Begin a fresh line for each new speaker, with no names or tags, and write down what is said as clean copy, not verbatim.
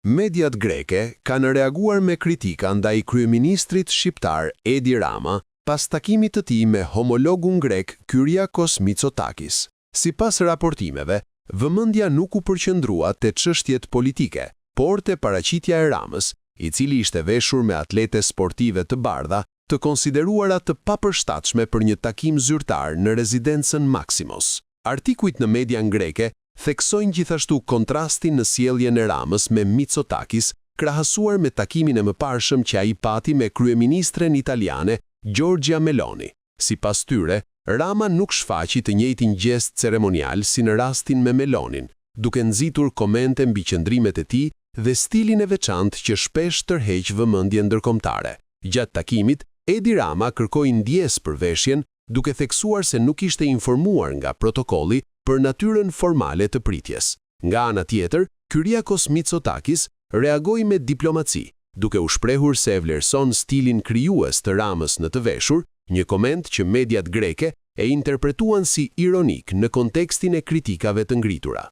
Mediat greke kanë reaguar me kritika ndaj kryeministrit shqiptar Edi Rama pas takimit të tij me homologun grek Kyriakos Mitsotakis. Sipas raportimeve, vëmendja nuk u përqendrua te çështjet politike, por te paraqitja e Ramës, i cili ishte veshur me atlete sportive të bardha, të konsideruara të papërshtatshme për një takim zyrtar në rezidencën Maksimos. Artikujt në media greke theksojnë gjithashtu kontrastin në sjelljen e Ramës me Mitsotakis, krahasuar me takimin e mëparshëm që ai pati me kryeministren italiane Giorgia Meloni. Sipas tyre, Rama nuk shfaqi të njëjtin gjest ceremonial si në rastin me Melonin, duke nxitur komente mbi qëndrimet e tij dhe stilin e veçantë që shpesh tërheq vëmendjen ndërkombëtare. Gjatë takimit, Edi Rama kërkoi ndjes për veshjen, duke theksuar se nuk ishte informuar nga protokolli për natyrën formale të pritjes. Nga ana tjetër, Kyriakos Mitsotakis reagoi me diplomaci, duke u shprehur se e vlerëson stilin krijues të Ramës në të veshur, një koment që mediat greke e interpretuan si ironik në kontekstin e kritikave të ngritura.